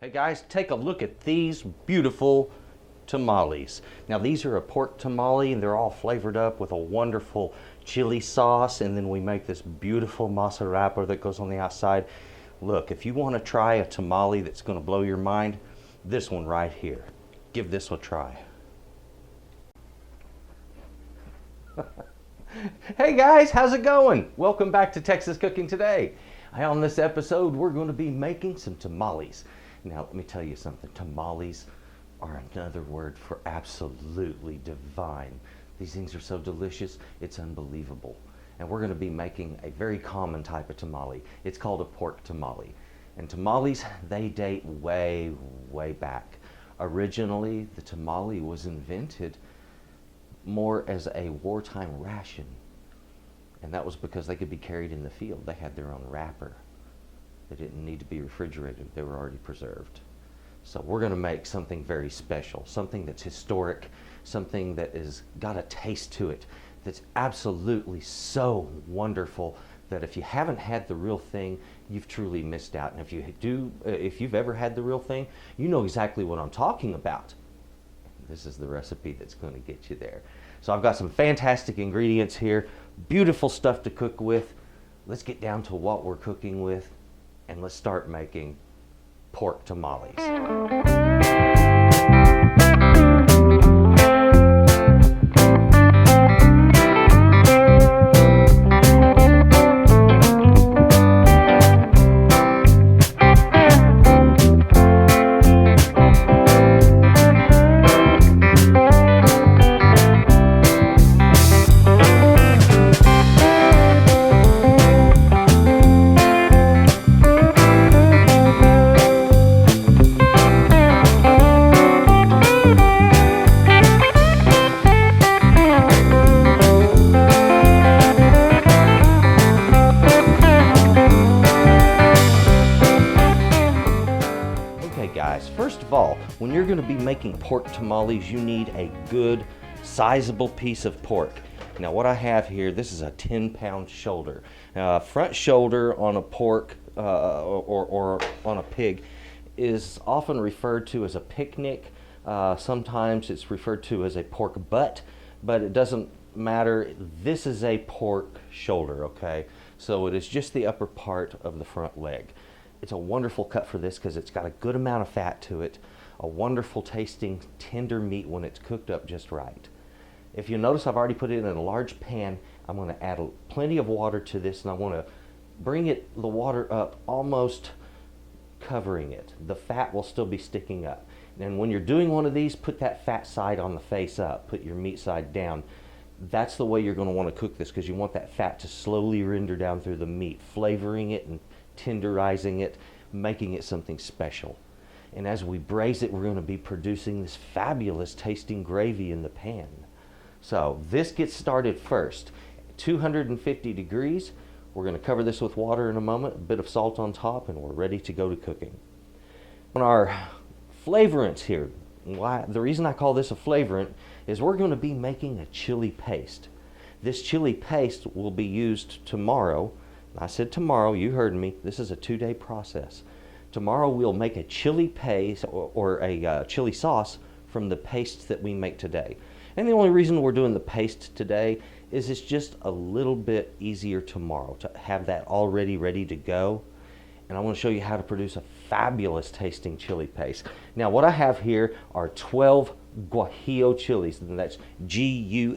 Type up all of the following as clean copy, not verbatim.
Hey guys, take a look at these beautiful tamales. Now these are a pork tamale and they're all flavored up with a wonderful chili sauce, and then we make this beautiful masa wrapper that goes on the outside. Look, if you want to try a tamale that's going to blow your mind, this one right here. Give this a try. Hey guys, how's it going? Welcome back to Texas Cooking Today. On this episode, we're going to be making some tamales. Now, let me tell you something. Tamales are another word for absolutely divine. These things are so delicious, it's unbelievable. And we're going to be making a very common type of tamale. It's called a pork tamale. And tamales, they date way, way back. Originally, the tamale was invented more as a wartime ration. And that was because they could be carried in the field. They had their own wrapper. They didn't need to be refrigerated. They were already preserved. So we're going to make something very special, something that's historic, something that has got a taste to it, that's absolutely so wonderful that if you haven't had the real thing, you've truly missed out. And if you've ever had the real thing, you know exactly what I'm talking about. This is the recipe that's going to get you there. So I've got some fantastic ingredients here, beautiful stuff to cook with. Let's get down to what we're cooking with, and let's start making pork tamales. First of all, when you're going to be making pork tamales, you need a good, sizable piece of pork. Now what I have here, this is a 10-pound shoulder. Front shoulder on a pork or on a pig is often referred to as a picnic. Sometimes it's referred to as a pork butt, but it doesn't matter. This is a pork shoulder, okay? So it is just the upper part of the front leg. It's a wonderful cut for this because it's got a good amount of fat to it, a wonderful tasting tender meat when it's cooked up just right. If you notice, I've already put it in a large pan. I'm going to add plenty of water to this, and I want to bring the water up almost covering it. The fat will still be sticking up. And when you're doing one of these, put that fat side on the face up, put your meat side down. That's the way you're going to want to cook this, because you want that fat to slowly render down through the meat, flavoring it and tenderizing it, making it something special. And as we braise it, we're going to be producing this fabulous tasting gravy in the pan. So this gets started first. 250 degrees. We're going to cover this with water in a moment, a bit of salt on top, and we're ready to go to cooking. On our flavorants here, the reason I call this a flavorant is we're going to be making a chili paste. This chili paste will be used tomorrow. I said tomorrow, you heard me. This is a 2-day process. Tomorrow we'll make a chili paste or a chili sauce from the paste that we make today. And the only reason we're doing the paste today is it's just a little bit easier tomorrow to have that already ready to go. And I want to show you how to produce a fabulous tasting chili paste. Now what I have here are 12 Guajillo chilies, and that's G-U-A-J-I-L-L-L.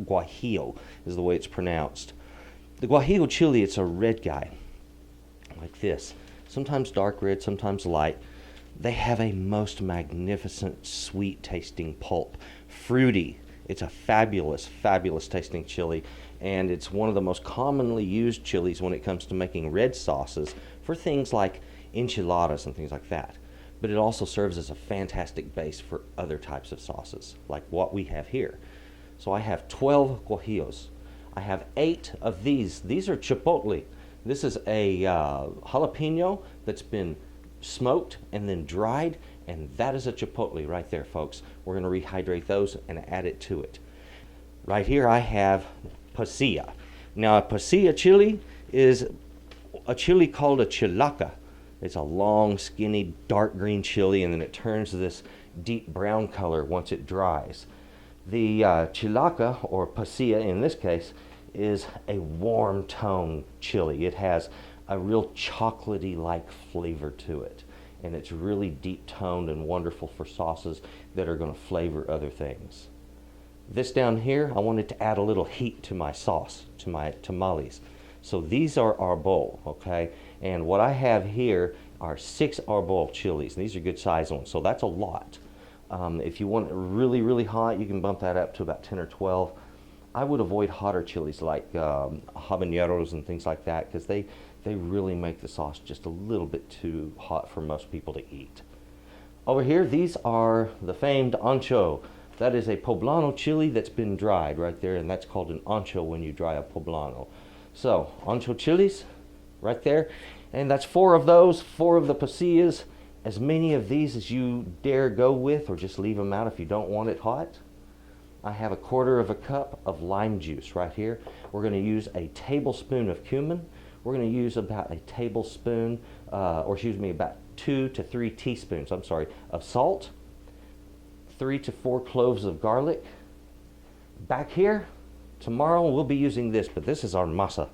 Guajillo is the way it's pronounced. The Guajillo chili, it's a red guy, like this. Sometimes dark red, sometimes light. They have a most magnificent, sweet tasting pulp. Fruity. It's a fabulous, fabulous tasting chili. And it's one of the most commonly used chilies when it comes to making red sauces for things like enchiladas and things like that. But it also serves as a fantastic base for other types of sauces, like what we have here. So I have 12 Guajillos. I have 8 of these. These are chipotle. This is a jalapeno that's been smoked and then dried, and that is a chipotle right there, folks. We're going to rehydrate those and add it to it. Right here I have pasilla. Now a pasilla chili is a chili called a chilaca. It's a long, skinny, dark green chili, and then it turns this deep brown color once it dries. The chilaca, or pasilla in this case, is a warm tone chili. It has a real chocolatey-like flavor to it, and it's really deep toned and wonderful for sauces that are going to flavor other things. This down here, I wanted to add a little heat to my sauce, to my tamales. So these are arbol, okay? And what I have here are 6 arbol chilies. These are good size ones, so that's a lot. If you want it really, really hot, you can bump that up to about 10 or 12. I would avoid hotter chilies like habaneros and things like that, because they really make the sauce just a little bit too hot for most people to eat. Over here, these are the famed ancho. That is a poblano chili that's been dried right there, and that's called an ancho when you dry a poblano. So, ancho chilies right there, and that's 4 of those, 4 of the pasillas, as many of these as you dare go with, or just leave them out if you don't want it hot. I have 1/4 cup of lime juice right here. We're going to use a tablespoon of cumin. We're going to use about a tablespoon, about 2 to 3 teaspoons, of salt, 3 to 4 cloves of garlic. Back here, tomorrow we'll be using this, but this is our masa.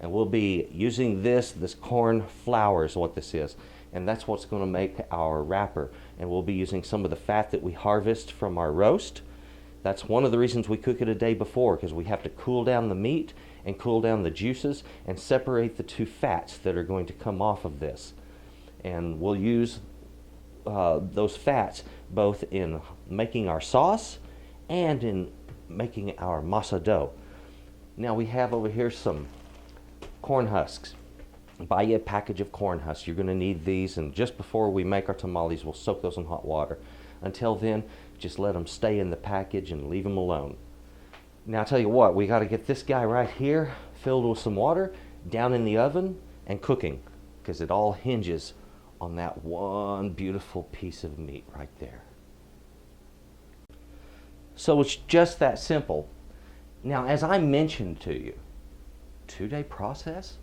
And we'll be using this corn flour is what this is. And that's what's going to make our wrapper. And we'll be using some of the fat that we harvest from our roast. That's one of the reasons we cook it a day before, because we have to cool down the meat and cool down the juices and separate the 2 fats that are going to come off of this. And we'll use those fats both in making our sauce and in making our masa dough. Now we have over here some corn husks. Buy you a package of corn husks. You're going to need these, and just before we make our tamales, we'll soak those in hot water. Until then, just let them stay in the package and leave them alone. Now I'll tell you what, we got to get this guy right here filled with some water, down in the oven and cooking, because it all hinges on that one beautiful piece of meat right there. So it's just that simple. Now, as I mentioned to you, 2-day process?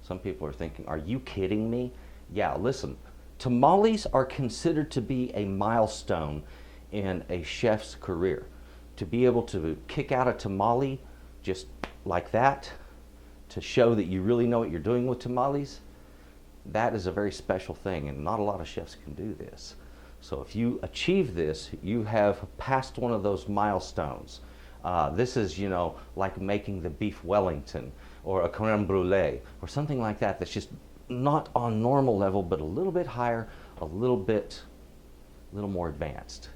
Some people are thinking, are you kidding me? Yeah, listen, tamales are considered to be a milestone in a chef's career. To be able to kick out a tamale just like that, to show that you really know what you're doing with tamales, that is a very special thing, and not a lot of chefs can do this. So if you achieve this, you have passed one of those milestones. This is, like making the beef Wellington or a creme brulee or something like that, that's just not on normal level, but a little bit higher, a little more advanced.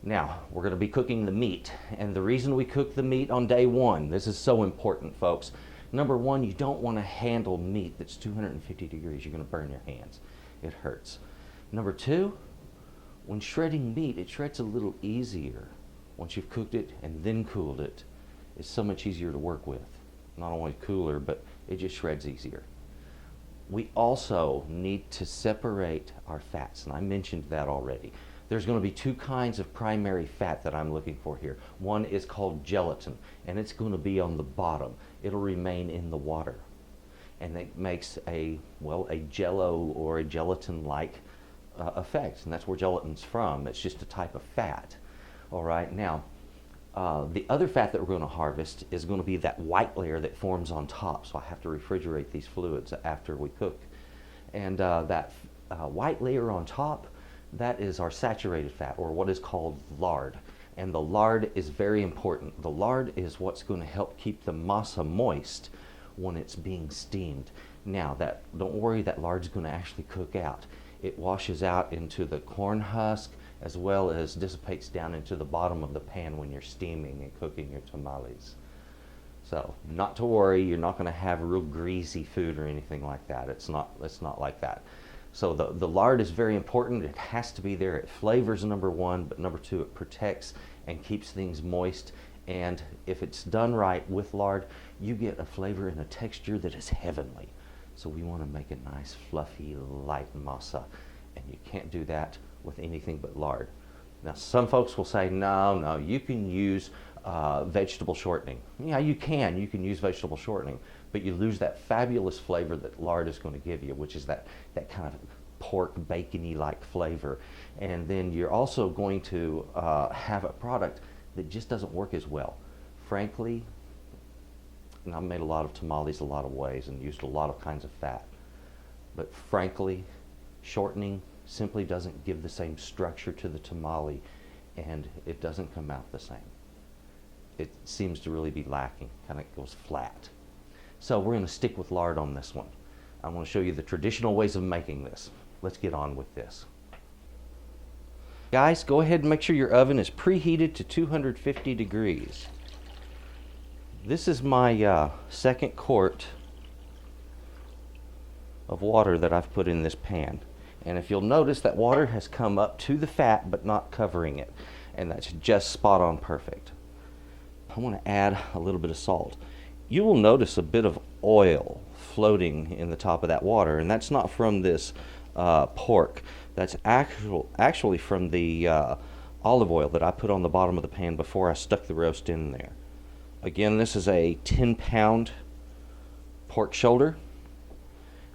Now, we're going to be cooking the meat, and the reason we cook the meat on day 1, this is so important, folks. Number 1, you don't want to handle meat that's 250 degrees. You're going to burn your hands. It hurts. Number 2, when shredding meat, it shreds a little easier. Once you've cooked it and then cooled it, it's so much easier to work with. Not only cooler, but it just shreds easier. We also need to separate our fats, and I mentioned that already. There's going to be 2 kinds of primary fat that I'm looking for here. One is called gelatin, and it's going to be on the bottom. It'll remain in the water, and it makes a jello or a gelatin-like effect, and that's where gelatin's from. It's just a type of fat. All right, now the other fat that we're going to harvest is going to be that white layer that forms on top, so I have to refrigerate these fluids after we cook. And that white layer on top, that is our saturated fat, or what is called lard. And the lard is very important. The lard is what's going to help keep the masa moist when it's being steamed. Now, don't worry, that lard's going to actually cook out. It washes out into the corn husk, as well as dissipates down into the bottom of the pan when you're steaming and cooking your tamales. So, not to worry, you're not going to have real greasy food or anything like that. It's not like that. So the lard is very important. It has to be there. It flavors, number 1, but number 2, it protects and keeps things moist. And if it's done right with lard, you get a flavor and a texture that is heavenly. So we want to make a nice, fluffy, light masa. And you can't do that with anything but lard. Now, some folks will say, no, you can use vegetable shortening. Yeah, you can use vegetable shortening, but you lose that fabulous flavor that lard is going to give you, which is that kind of pork bacony like flavor. And then you're also going to have a product that just doesn't work as well. Frankly, and I've made a lot of tamales a lot of ways and used a lot of kinds of fat, but frankly, shortening simply doesn't give the same structure to the tamale, and it doesn't come out the same. It seems to really be lacking, kind of goes flat. So we're going to stick with lard on this one. I want to show you the traditional ways of making this. Let's get on with this. Guys, go ahead and make sure your oven is preheated to 250 degrees. This is my second quart of water that I've put in this pan. And if you'll notice, that water has come up to the fat but not covering it. And that's just spot on perfect. I want to add a little bit of salt. You will notice a bit of oil floating in the top of that water, and that's not from this pork. That's actually from the olive oil that I put on the bottom of the pan before I stuck the roast in there. Again, this is a 10-pound pork shoulder.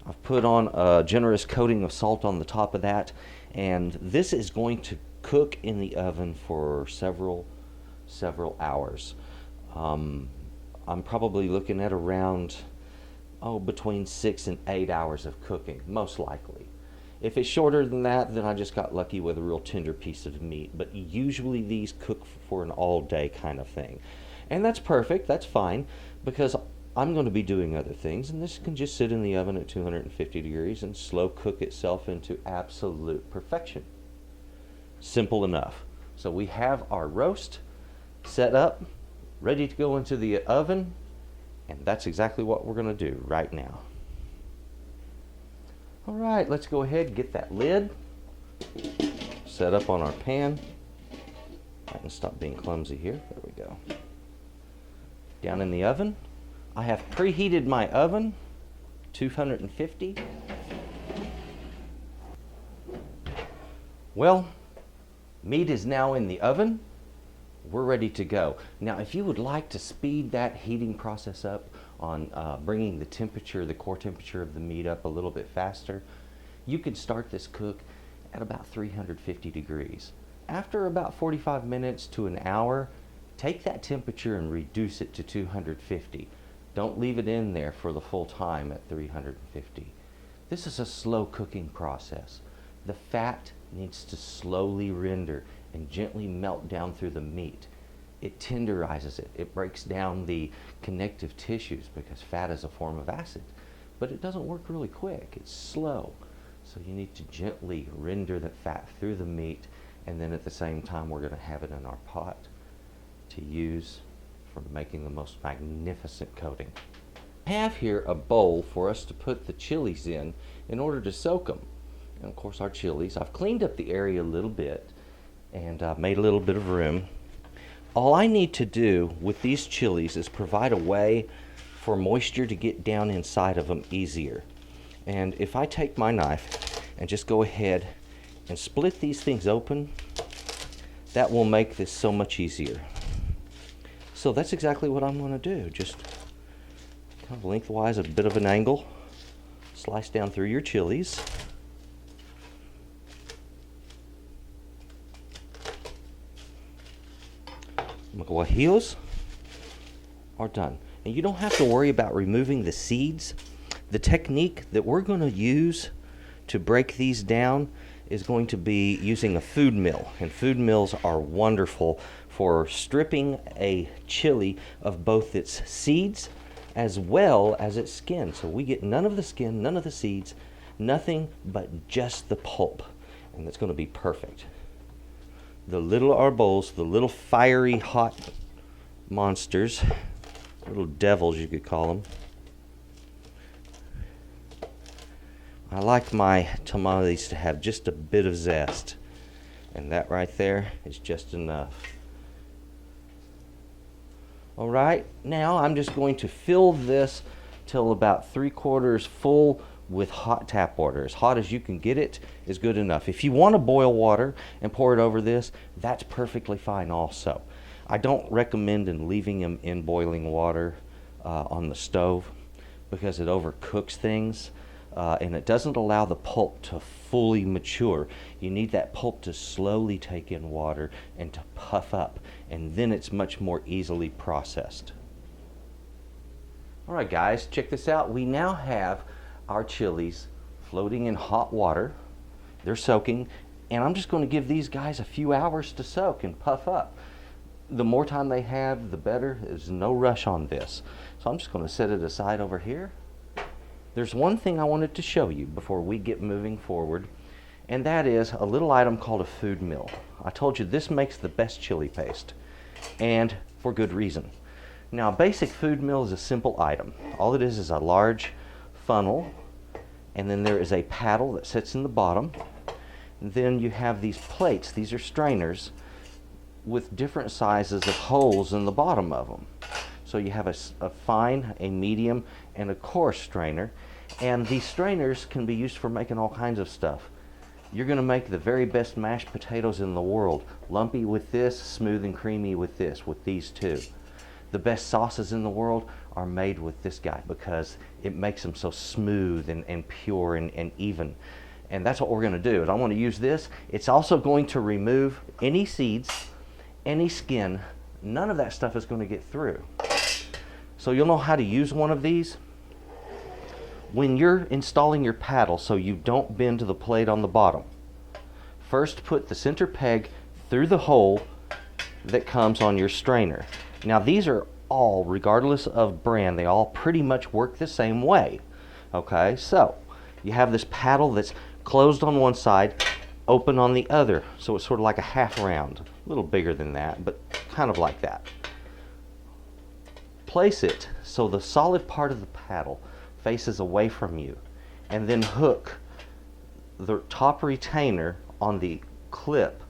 I've put on a generous coating of salt on the top of that, and this is going to cook in the oven for several hours. I'm probably looking at around between 6 and 8 hours of cooking, most likely. If it's shorter than that, then I just got lucky with a real tender piece of meat, but usually these cook for an all-day kind of thing. And that's perfect, that's fine, because I'm going to be doing other things, and this can just sit in the oven at 250 degrees and slow cook itself into absolute perfection. Simple enough. So we have our roast set up, ready to go into the oven, and that's exactly what we're going to do right now. All right, let's go ahead and get that lid set up on our pan. I can stop being clumsy here. There we go. Down in the oven. I have preheated my oven, 250. Well, meat is now in the oven. We're ready to go. Now, if you would like to speed that heating process up on bringing the temperature, the core temperature of the meat up a little bit faster, you could start this cook at about 350 degrees. After about 45 minutes to an hour, take that temperature and reduce it to 250. Don't leave it in there for the full time at 350. This is a slow cooking process. The fat needs to slowly render and gently melt down through the meat. It tenderizes it. It breaks down the connective tissues because fat is a form of acid. But it doesn't work really quick. It's slow. So you need to gently render the fat through the meat, and then at the same time we're going to have it in our pot to use for making the most magnificent coating. I have here a bowl for us to put the chilies in order to soak them. And of course our chilies, I've cleaned up the area a little bit and made a little bit of room. All I need to do with these chilies is provide a way for moisture to get down inside of them easier. And if I take my knife and just go ahead and split these things open, that will make this so much easier. So that's exactly what I'm going to do. Just kind of lengthwise, a bit of an angle, slice down through your chilies. Guajillos are done. And you don't have to worry about removing the seeds. The technique that we're going to use to break these down is going to be using a food mill. And food mills are wonderful for stripping a chili of both its seeds as well as its skin. So we get none of the skin, none of the seeds, nothing but just the pulp. And that's going to be perfect. The little arbos, the little fiery hot monsters, little devils you could call them. I like my tamales to have just a bit of zest, and that right there is just enough. All right, now I'm just going to fill this till about 3/4 full with hot tap water. As hot as you can get it is good enough. If you want to boil water and pour it over this, that's perfectly fine also. I don't recommend in leaving them in boiling water on the stove because it overcooks things and it doesn't allow the pulp to fully mature. You need that pulp to slowly take in water and to puff up, and then it's much more easily processed. Alright guys, check this out. We now have our chilies floating in hot water. They're soaking, and I'm just going to give these guys a few hours to soak and puff up. The more time they have, the better. There's no rush on this. So I'm just going to set it aside over here. There's one thing I wanted to show you before we get moving forward, and that is a little item called a food mill. I told you this makes the best chili paste, and for good reason. Now, a basic food mill is a simple item. All it is a large funnel, and then there is a paddle that sits in the bottom. And then you have these plates. These are strainers with different sizes of holes in the bottom of them. So you have a fine, a medium, and a coarse strainer. And these strainers can be used for making all kinds of stuff. You're going to make the very best mashed potatoes in the world. Lumpy with this, smooth and creamy with this, with these two. The best sauces in the world are made with this guy because it makes them so smooth and pure and even. And that's what we're going to do. Is I want to use this. It's also going to remove any seeds, any skin. None of that stuff is going to get through. So you'll know how to use one of these when you're installing your paddle so you don't bend to the plate on the bottom. First, put the center peg through the hole that comes on your strainer. Now these are all, regardless of brand, they all pretty much work the same way. Okay, so you have this paddle that's closed on one side, open on the other. So it's sort of like a half round, a little bigger than that, but kind of like that. Place it so the solid part of the paddle faces away from you, and then hook the top retainer on the clip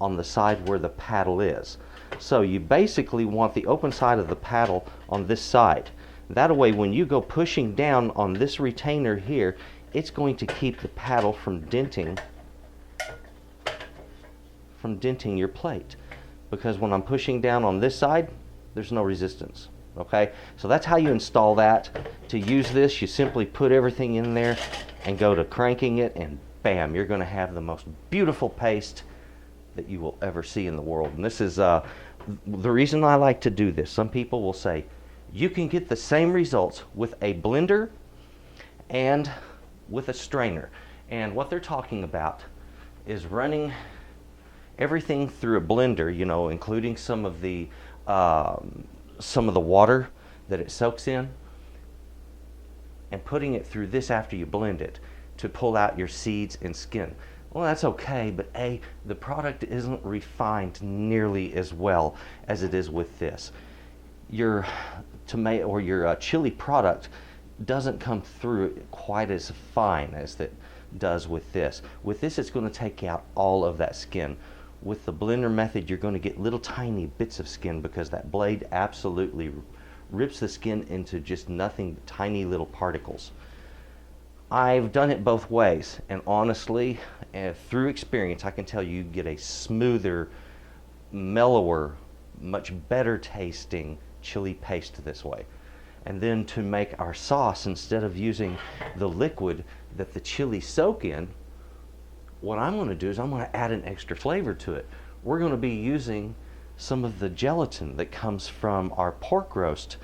on the side where the paddle is. So you basically want the open side of the paddle on this side. That way when you go pushing down on this retainer here, it's going to keep the paddle from denting your plate. Because when I'm pushing down on this side, there's no resistance. Okay, so that's how you install that. To use this, you simply put everything in there and go to cranking it, and bam, you're going to have the most beautiful paste that you will ever see in the world. And this is the reason I like to do this. Some people will say you can get the same results with a blender and with a strainer. And what they're talking about is running everything through a blender, you know, including some of the water that it soaks in, and putting it through this after you blend it to pull out your seeds and skin. Well, that's okay, but the product isn't refined nearly as well as it is with this. Your tomato or your chili product doesn't come through quite as fine as it does with this. With this, it's going to take out all of that skin. With the blender method, you're going to get little tiny bits of skin because that blade absolutely rips the skin into just nothing but tiny little particles. I've done it both ways, and honestly, through experience, I can tell you get a smoother, mellower, much better tasting chili paste this way. And then to make our sauce, instead of using the liquid that the chili soak in, what I'm going to do is I'm going to add an extra flavor to it. We're going to be using some of the gelatin that comes from our pork roast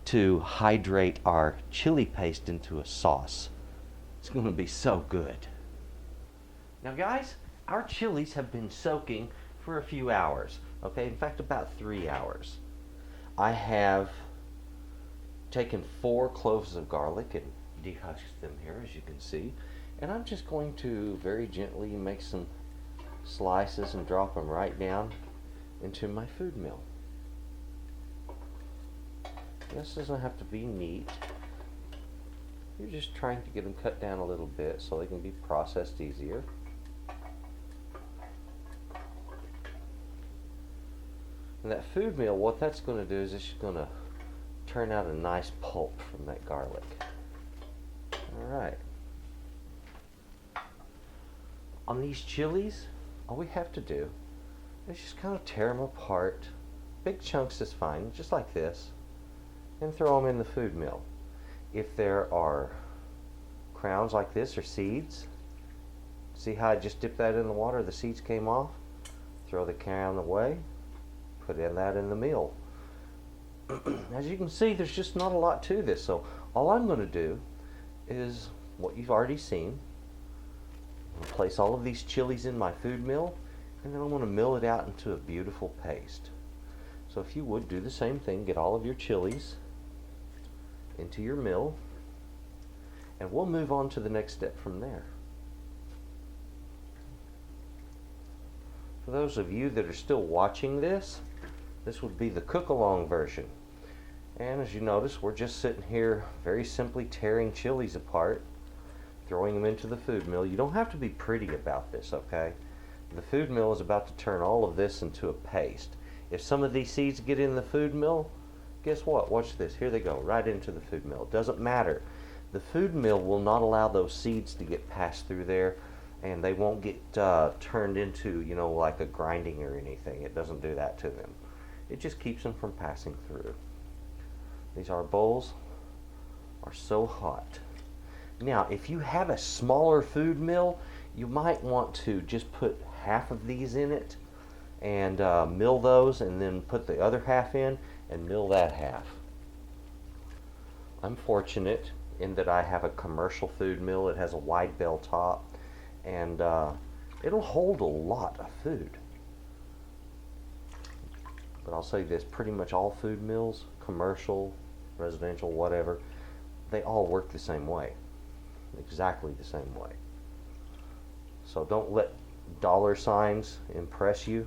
to hydrate our chili paste into a sauce. It's going to be so good. Now guys, our chilies have been soaking for a few hours. Okay, in fact about 3 hours. I have taken 4 cloves of garlic and dehusked them here, as you can see. And I'm just going to very gently make some slices and drop them right down into my food mill. This doesn't have to be neat. You're just trying to get them cut down a little bit so they can be processed easier. And that food mill, what that's going to do is it's going to turn out a nice pulp from that garlic. Alright. On these chilies, all we have to do is just kind of tear them apart big chunks is fine, just like this, and throw them in the food mill. If there are crowns like this or seeds, see how I just dipped that in the water, the seeds came off? Throw the crown away, put that in the meal. As you can see, there's just not a lot to this, so all I'm going to do is what you've already seen. I'll place all of these chilies in my food mill, and then I'm going to mill it out into a beautiful paste. So if you would do the same thing, get all of your chilies into your mill, and we'll move on to the next step from there. For those of you that are still watching this, this would be the cook-along version. And as you notice, we're just sitting here very simply tearing chilies apart, throwing them into the food mill. You don't have to be pretty about this, okay? The food mill is about to turn all of this into a paste. If some of these seeds get in the food mill, guess what? Watch this. Here they go, right into the food mill. It doesn't matter. The food mill will not allow those seeds to get passed through there, and they won't get turned into, you know, like a grinding or anything. It doesn't do that to them. It just keeps them from passing through. These our bowls are so hot. Now, if you have a smaller food mill, you might want to just put half of these in it and mill those, and then put the other half in and mill that half. I'm fortunate in that I have a commercial food mill. It has a wide bell top, and it'll hold a lot of food. But I'll say this, pretty much all food mills, commercial, residential, whatever, they all work the same way. Exactly the same way. So don't let dollar signs impress you.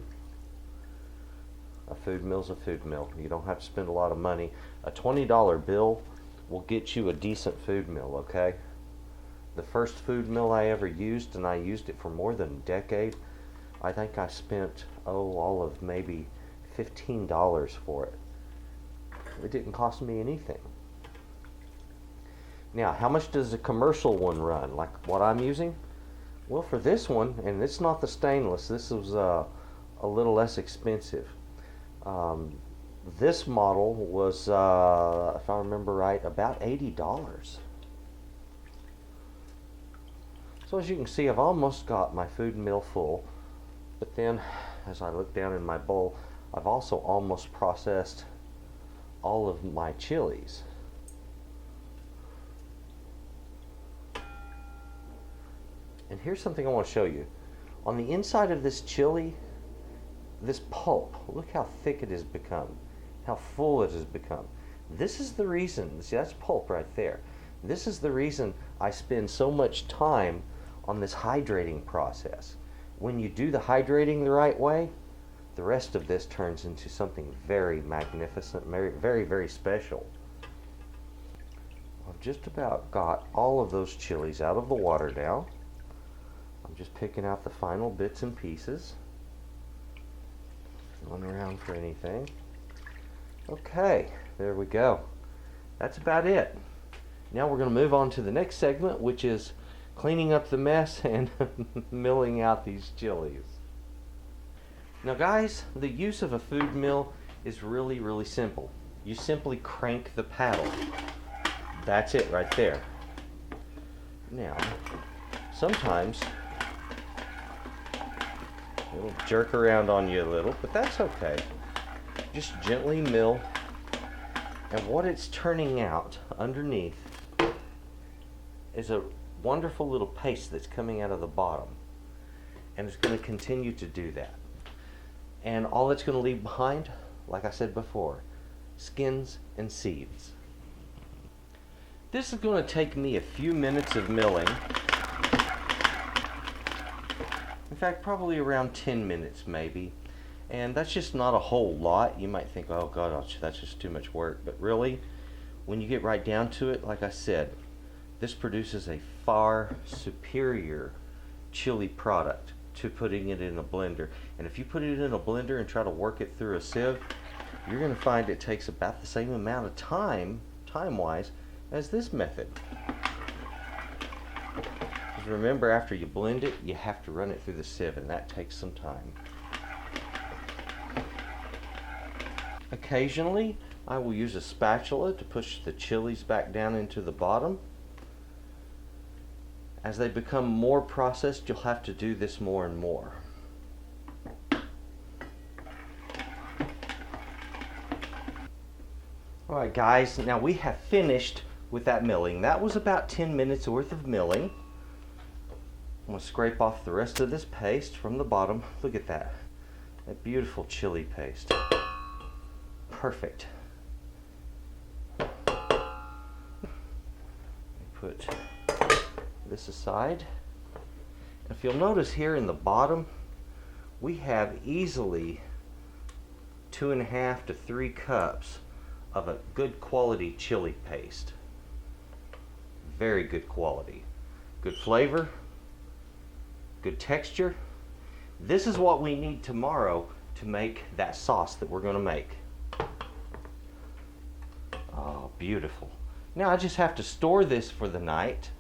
A food mill's a food mill. You don't have to spend a lot of money. A $20 bill will get you a decent food mill, okay? The first food mill I ever used, and I used it for more than a decade, I think I spent, all of maybe $15 for it. It didn't cost me anything. Now, how much does a commercial one run, like what I'm using? Well, for this one, and it's not the stainless, this was a little less expensive. This model was, if I remember right, about $80. So as you can see, I've almost got my food mill full, but then as I look down in my bowl, I've also almost processed all of my chilies. And here's something I want to show you. On the inside of this chili, this pulp, look how thick it has become, how full it has become. This is the reason, see, that's pulp right there. This is the reason I spend so much time on this hydrating process. When you do the hydrating the right way, the rest of this turns into something very magnificent, very, very special. I've just about got all of those chilies out of the water now. I'm just picking out the final bits and pieces. Going around for anything. Okay, there we go. That's about it. Now we're going to move on to the next segment, which is cleaning up the mess and milling out these chilies. Now guys, the use of a food mill is really, really simple. You simply crank the paddle. That's it right there. Now, sometimes it'll jerk around on you a little, but that's okay. Just gently mill, and what it's turning out underneath is a wonderful little paste that's coming out of the bottom, and it's going to continue to do that. And all it's going to leave behind, like I said before, skins and seeds. This is going to take me a few minutes of milling. In fact, probably around 10 minutes maybe. And that's just not a whole lot. You might think, oh God, that's just too much work. But really, when you get right down to it, like I said, this produces a far superior chili product to putting it in a blender. And if you put it in a blender and try to work it through a sieve, you're going to find it takes about the same amount of time-wise, as this method. Because remember, after you blend it, you have to run it through the sieve, and that takes some time. Occasionally, I will use a spatula to push the chilies back down into the bottom. As they become more processed, you'll have to do this more and more. Alright guys, now we have finished with that milling. That was about 10 minutes worth of milling. I'm going to scrape off the rest of this paste from the bottom. Look at that. That beautiful chili paste. Perfect. Put this aside. If you'll notice here in the bottom, we have easily 2.5 to 3 cups of a good quality chili paste. Very good quality. Good flavor, good texture. This is what we need tomorrow to make that sauce that we're going to make. Oh, beautiful. Now I just have to store this for the night.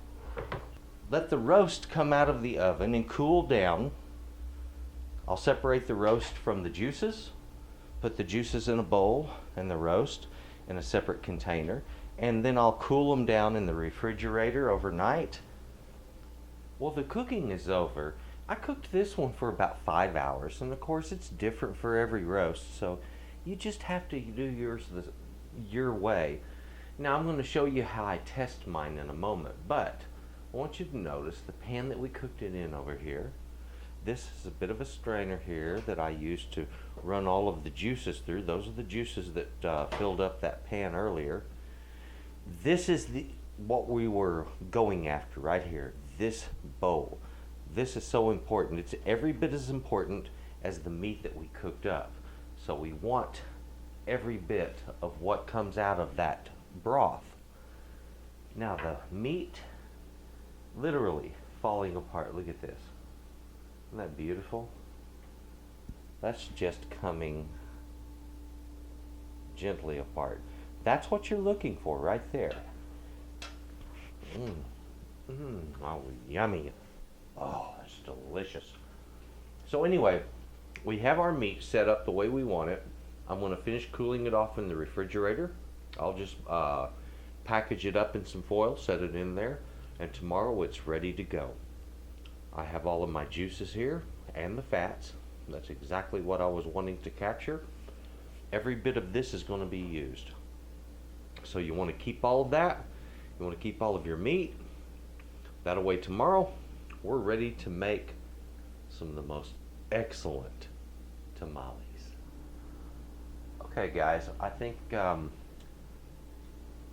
Let the roast come out of the oven and cool down. I'll separate the roast from the juices, put the juices in a bowl and the roast in a separate container, and then I'll cool them down in the refrigerator overnight. Well, the cooking is over. I cooked this one for about 5 hours, and of course it's different for every roast, so you just have to do yours your way. Now I'm going to show you how I test mine in a moment, but I want you to notice the pan that we cooked it in over here. This is a bit of a strainer here that I used to run all of the juices through. Those are the juices that filled up that pan earlier. This is what we were going after right here, this bowl. This is so important. It's every bit as important as the meat that we cooked up. So we want every bit of what comes out of that broth. Now the meat literally falling apart. Look at this. Isn't that beautiful? That's just coming gently apart. That's what you're looking for right there. Oh, yummy. Oh, that's delicious. So anyway, we have our meat set up the way we want it. I'm going to finish cooling it off in the refrigerator. I'll just package it up in some foil, set it in there, and tomorrow it's ready to go. I have all of my juices here and the fats. That's exactly what I was wanting to capture. Every bit of this is going to be used. So you want to keep all of that. You want to keep all of your meat. That way tomorrow we're ready to make some of the most excellent tamales. Okay guys, I think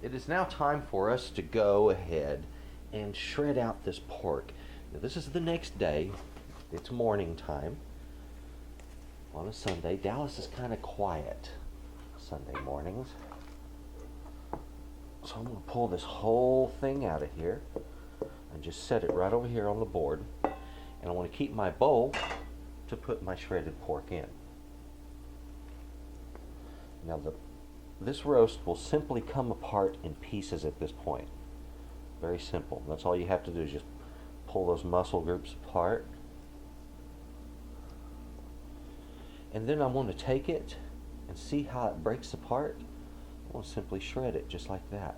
it is now time for us to go ahead and shred out this pork. Now, this is the next day. It's morning time on a Sunday. Dallas is kind of quiet Sunday mornings. So I'm going to pull this whole thing out of here and just set it right over here on the board. And I want to keep my bowl to put my shredded pork in. Now this roast will simply come apart in pieces at this point. Very simple. That's all you have to do is just pull those muscle groups apart. And then I'm going to take it and see how it breaks apart. I'm going to simply shred it just like that.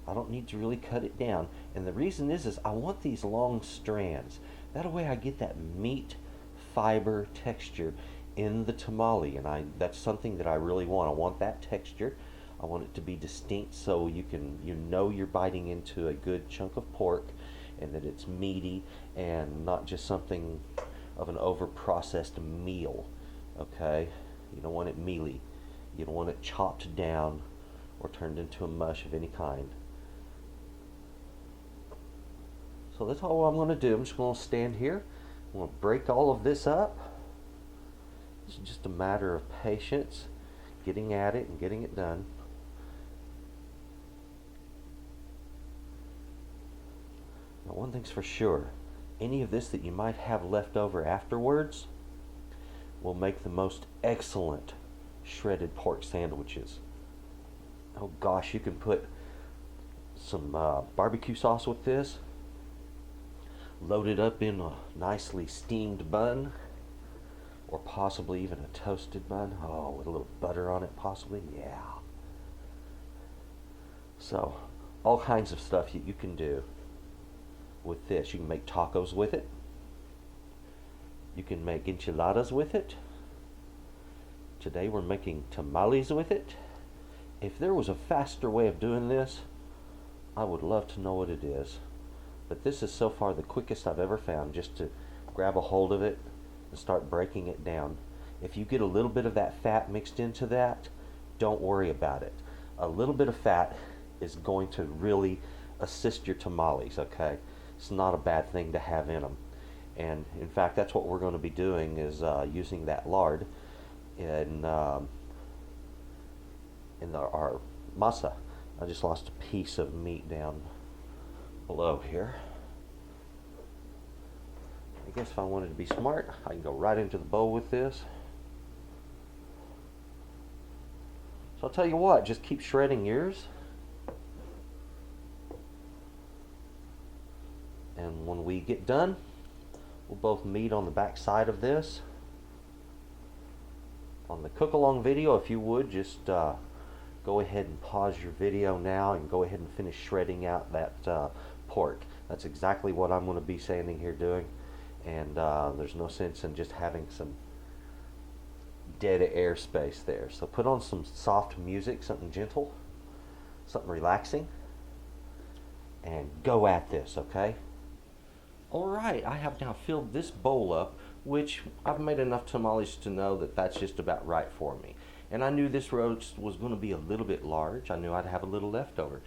I don't need to really cut it down. And the reason is I want these long strands. That way I get that meat fiber texture in the tamale, and that's something that I really want. I want that texture. I want it to be distinct so you know you're biting into a good chunk of pork and that it's meaty and not just something of an over-processed meal. Okay? You don't want it mealy. You don't want it chopped down or turned into a mush of any kind. So that's all I'm going to do. I'm just going to stand here. I'm going to break all of this up. It's just a matter of patience, getting at it and getting it done. Now, one thing's for sure, any of this that you might have left over afterwards will make the most excellent shredded pork sandwiches. Oh gosh, you can put some barbecue sauce with this, load it up in a nicely steamed bun, or possibly even a toasted bun. Oh, with a little butter on it, possibly. Yeah. So, all kinds of stuff you can do with this. You can make tacos with it. You can make enchiladas with it. Today we're making tamales with it. If there was a faster way of doing this, I would love to know what it is. But this is so far the quickest I've ever found, just to grab a hold of it and start breaking it down. If you get a little bit of that fat mixed into that, don't worry about it. A little bit of fat is going to really assist your tamales, okay? It's not a bad thing to have in them. And in fact, that's what we're going to be doing, is using that lard in our masa. I just lost a piece of meat down below here. I guess if I wanted to be smart, I can go right into the bowl with this. So I'll tell you what, just keep shredding yours. And when we get done, we'll both meet on the back side of this. On the cook along video, if you would, just go ahead and pause your video now and go ahead and finish shredding out that pork. That's exactly what I'm going to be standing here doing. And there's no sense in just having some dead air space there. So put on some soft music, something gentle, something relaxing, and go at this, okay? Alright, I have now filled this bowl up, which I've made enough tamales to know that that's just about right for me. And I knew this roast was going to be a little bit large. I knew I'd have a little leftover.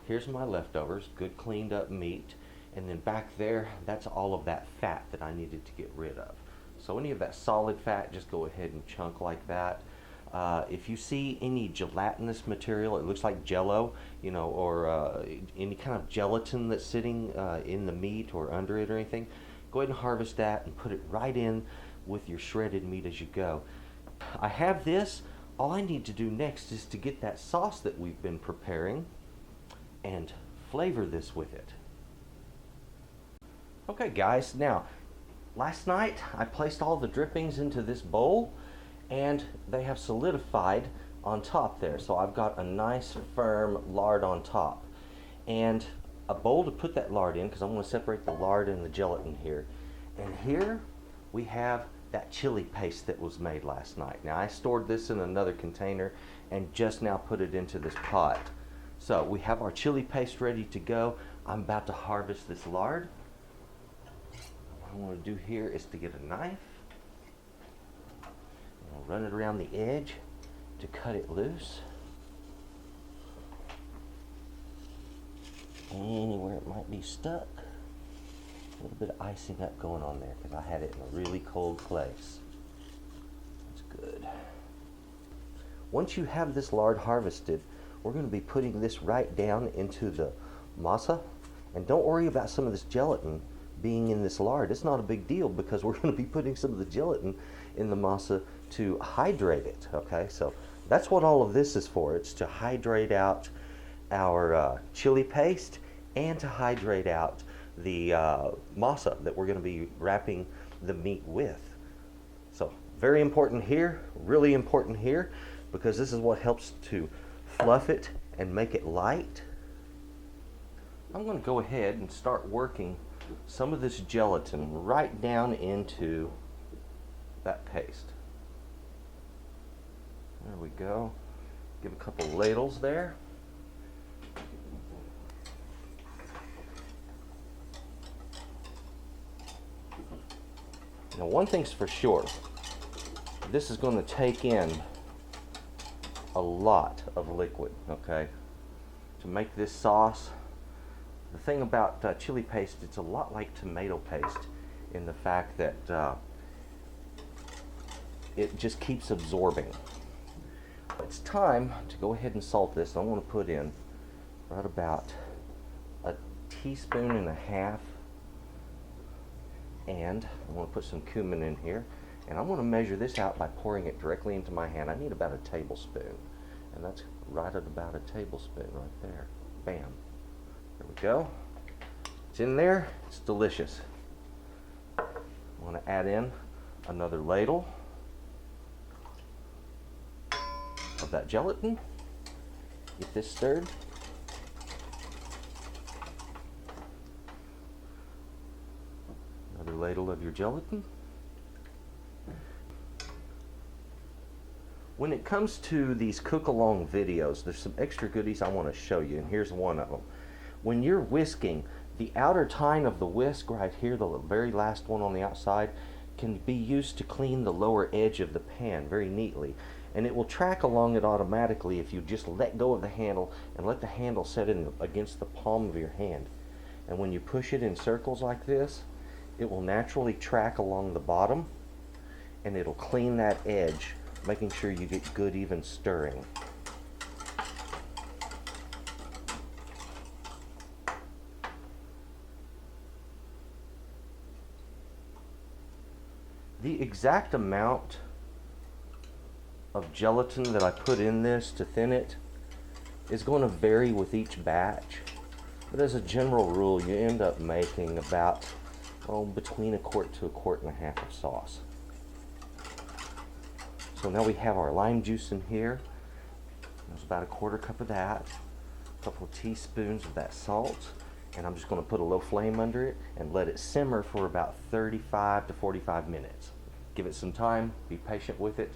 Here's my leftovers, good cleaned up meat. And then back there, that's all of that fat that I needed to get rid of. So any of that solid fat, just go ahead and chunk like that. If you see any gelatinous material, it looks like jello, you know, or any kind of gelatin that's sitting in the meat or under it or anything, go ahead and harvest that and put it right in with your shredded meat as you go. I have this. All I need to do next is to get that sauce that we've been preparing and flavor this with it. Okay guys, now last night I placed all the drippings into this bowl and they have solidified on top there. So I've got a nice firm lard on top and a bowl to put that lard in, because I'm going to separate the lard and the gelatin here. And here we have that chili paste that was made last night. Now I stored this in another container and just now put it into this pot. So we have our chili paste ready to go. I'm about to harvest this lard. What I want to do here is to get a knife. I'll run it around the edge to cut it loose. Anywhere it might be stuck. A little bit of icing up going on there because I had it in a really cold place. That's good. Once you have this lard harvested, we're going to be putting this right down into the masa. And don't worry about some of this gelatin being in this lard. It's not a big deal because we're going to be putting some of the gelatin in the masa to hydrate it. Okay, so that's what all of this is for. It's to hydrate out our chili paste and to hydrate out the masa that we're going to be wrapping the meat with. So very important here, really important here, because this is what helps to fluff it and make it light. I'm going to go ahead and start working some of this gelatin right down into that paste. There we go. Give a couple ladles there. Now one thing's for sure, this is going to take in a lot of liquid, okay, to make this sauce. The thing about chili paste, it's a lot like tomato paste in the fact that it just keeps absorbing. It's time to go ahead and salt this. I want to put in right about a teaspoon and a half, and I want to put some cumin in here, and I want to measure this out by pouring it directly into my hand. I need about a tablespoon, and that's right at about a tablespoon right there. Bam. There we go. It's in there. It's delicious. I want to add in another ladle. of that gelatin. Get this stirred. Another ladle of your gelatin. When it comes to these cook-along videos, there's some extra goodies I want to show you, and here's one of them. When you're whisking, the outer tine of the whisk right here, the very last one on the outside, can be used to clean the lower edge of the pan very neatly. And it will track along it automatically if you just let go of the handle and let the handle set in against the palm of your hand. And when you push it in circles like this, it will naturally track along the bottom, and it'll clean that edge, making sure you get good even stirring. The exact amount of gelatin that I put in this to thin it is going to vary with each batch, but as a general rule you end up making about between a quart to a quart and a half of sauce. So now we have our lime juice in here. There's about a quarter cup of that, a couple of teaspoons of that salt, and I'm just going to put a low flame under it and let it simmer for about 35 to 45 minutes. Give it some time, be patient with it.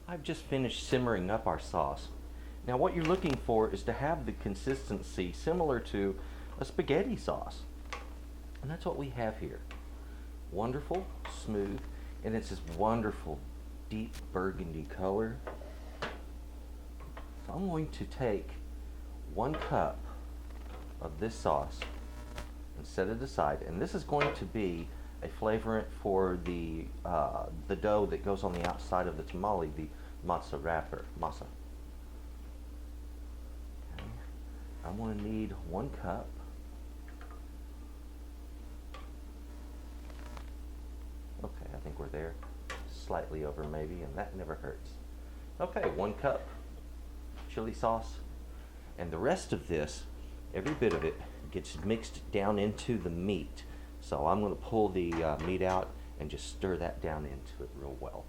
I've just finished simmering up our sauce. Now what you're looking for is to have the consistency similar to a spaghetti sauce. And that's what we have here. Wonderful, smooth, and it's this wonderful deep burgundy color. So I'm going to take 1 cup of this sauce and set it aside, and this is going to be a flavorant for the dough that goes on the outside of the tamale, the masa wrapper. Masa. Okay. I'm going to need 1 cup. Okay, I think we're there. Slightly over maybe, and that never hurts. Okay, 1 cup chili sauce, and the rest of this, every bit of it, gets mixed down into the meat. So I'm going to pull the meat out and just stir that down into it real well.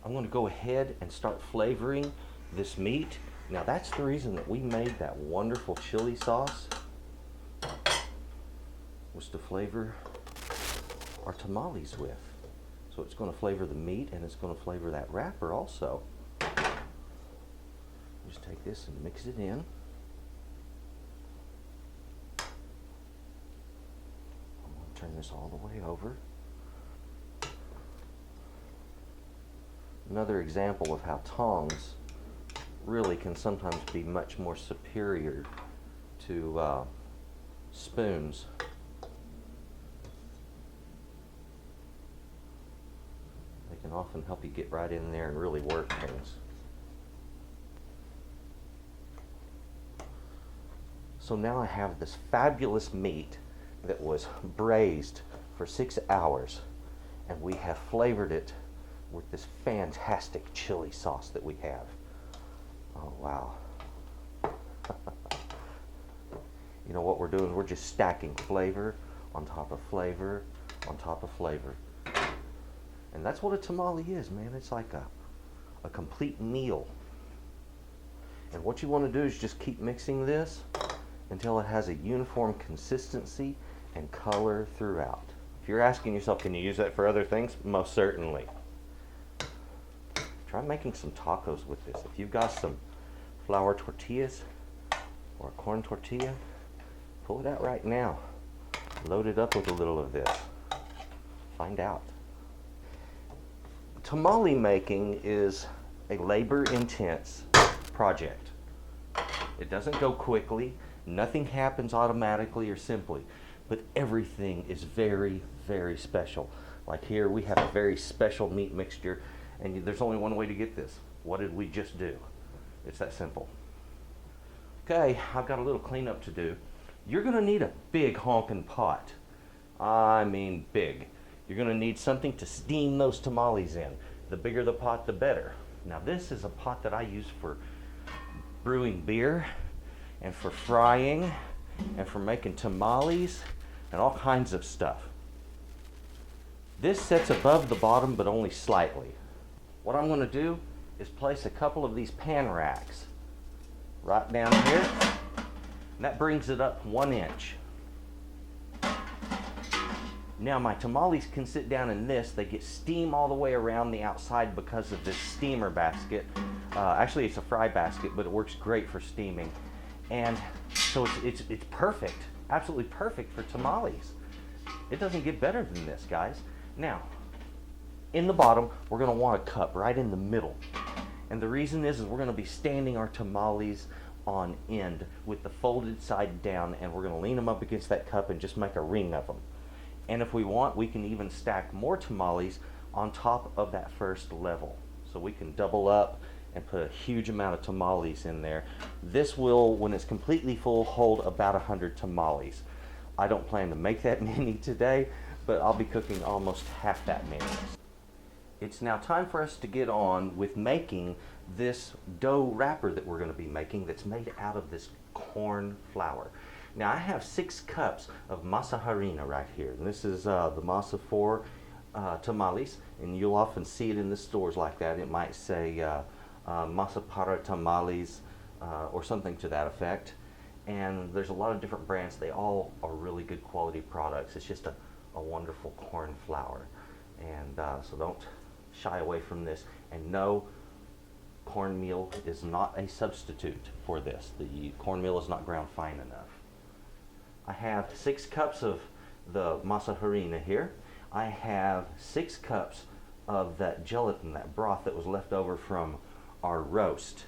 I'm going to go ahead and start flavoring this meat. Now that's the reason that we made that wonderful chili sauce, was to flavor our tamales with. So it's going to flavor the meat, and it's going to flavor that wrapper also. Just take this and mix it in. I'm going to turn this all the way over. Another example of how tongs really can sometimes be much more superior to spoons. They can often help you get right in there and really work things. So now I have this fabulous meat that was braised for 6 hours, and we have flavored it with this fantastic chili sauce that we have. Oh wow. You know what we're doing? We're just stacking flavor on top of flavor on top of flavor. And that's what a tamale is, man. It's like a complete meal. And what you want to do is just keep mixing this until it has a uniform consistency and color throughout. If you're asking yourself, can you use that for other things? Most certainly. Try making some tacos with this. If you've got some flour tortillas or a corn tortilla, pull it out right now. Load it up with a little of this. Find out. Tamale making is a labor-intense project. It doesn't go quickly. Nothing happens automatically or simply, but everything is very, very special. Like here, we have a very special meat mixture, and there's only one way to get this. What did we just do? It's that simple. Okay, I've got a little cleanup to do. You're gonna need a big honkin' pot. I mean big. You're gonna need something to steam those tamales in. The bigger the pot, the better. Now this is a pot that I use for brewing beer, and for frying, and for making tamales, and all kinds of stuff. This sits above the bottom, but only slightly. What I'm going to do is place a couple of these pan racks right down here, and that brings it up 1 inch. Now my tamales can sit down in this. They get steam all the way around the outside because of this steamer basket. Actually, it's a fry basket, but it works great for steaming. And so it's perfect, absolutely perfect for tamales. It doesn't get better than this, guys. Now, in the bottom, we're gonna want a cup right in the middle. And the reason is we're gonna be standing our tamales on end with the folded side down, and we're gonna lean them up against that cup and just make a ring of them. And if we want, we can even stack more tamales on top of that first level. So we can double up and put a huge amount of tamales in there. This will, when it's completely full, hold about 100 tamales. I don't plan to make that many today, but I'll be cooking almost half that many. It's now time for us to get on with making this dough wrapper that we're going to be making that's made out of this corn flour. Now I have 6 cups of masa harina right here, and this is the masa for tamales, and you'll often see it in the stores like that. It might say masa para tamales or something to that effect, and there's a lot of different brands. They all are really good quality products. It's just a wonderful corn flour, and so don't shy away from this. And no, cornmeal is not a substitute for this. The cornmeal is not ground fine enough. I have 6 cups of the masa harina here. I have 6 cups of that gelatin, that broth that was left over from our roast.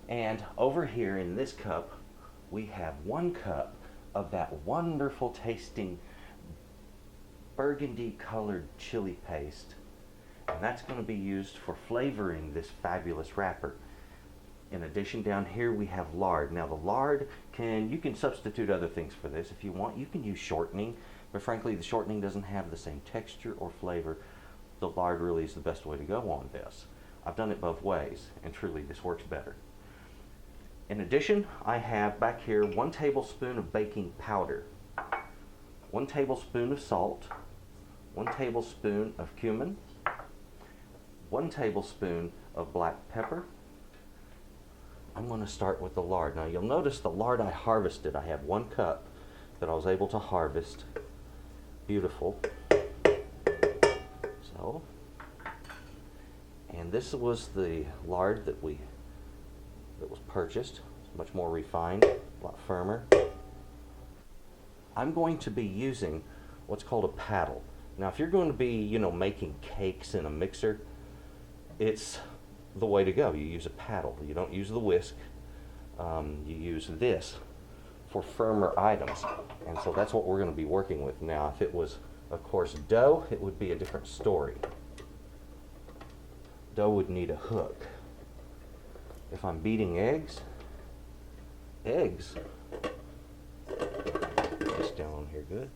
And over here in this cup, we have 1 cup of that wonderful tasting burgundy colored chili paste. And that's going to be used for flavoring this fabulous wrapper. In addition, down here we have lard. Now the lard, you can substitute other things for this if you want. You can use shortening, but frankly the shortening doesn't have the same texture or flavor. The lard really is the best way to go on this. I've done it both ways, and truly this works better. In addition, I have back here 1 tablespoon of baking powder, 1 tablespoon of salt, 1 tablespoon of cumin, 1 tablespoon of black pepper. I'm going to start with the lard. Now you'll notice the lard I harvested. I have 1 cup that I was able to harvest. Beautiful. So, and this was the lard that was purchased. It's much more refined, a lot firmer. I'm going to be using what's called a paddle. Now if you're going to be, making cakes in a mixer, it's the way to go. You use a paddle. You don't use the whisk. You use this for firmer items. And so that's what we're going to be working with. Now if it was, of course, dough, it would be a different story. Dough would need a hook. If I'm beating eggs, just down on here good.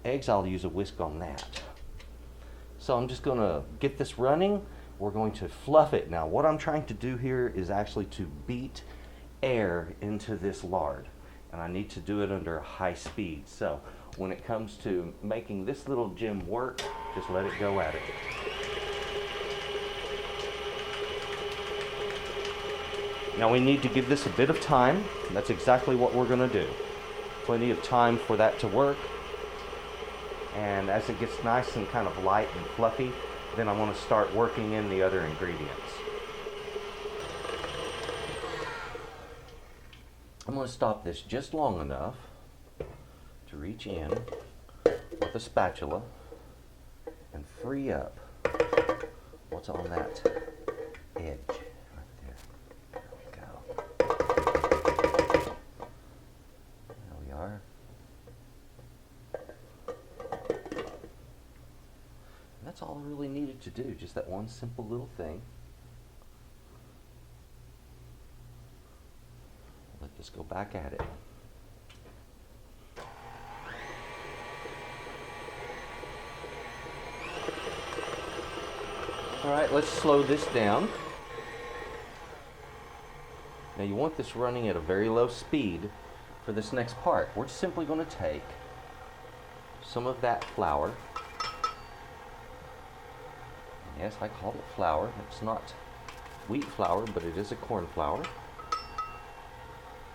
Eggs, I'll use a whisk on that. So I'm just going to get this running. We're going to fluff it. Now what I'm trying to do here is actually to beat air into this lard, and I need to do it under high speed. So when it comes to making this little gem work, just let it go at it. Now we need to give this a bit of time. That's exactly what we're going to do. Plenty of time for that to work. And as it gets nice and kind of light and fluffy, then I want to start working in the other ingredients. I'm going to stop this just long enough to reach in with a spatula and free up what's on that edge right there. There we go. There we are. That's all I really needed to do, just that one simple little thing. Let this go back at it. All right, let's slow this down. Now you want this running at a very low speed for this next part. We're simply going to take some of that flour. Yes, I call it flour. It's not wheat flour, but it is a corn flour.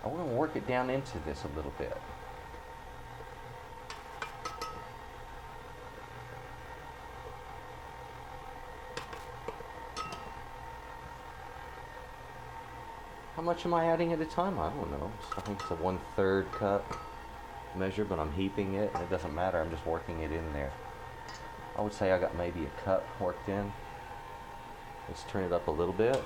I want to work it down into this a little bit. How much am I adding at a time? I don't know. I think it's a 1/3 cup measure, but I'm heaping it, and it doesn't matter. I'm just working it in there. I would say I got maybe a cup worked in. Let's turn it up a little bit.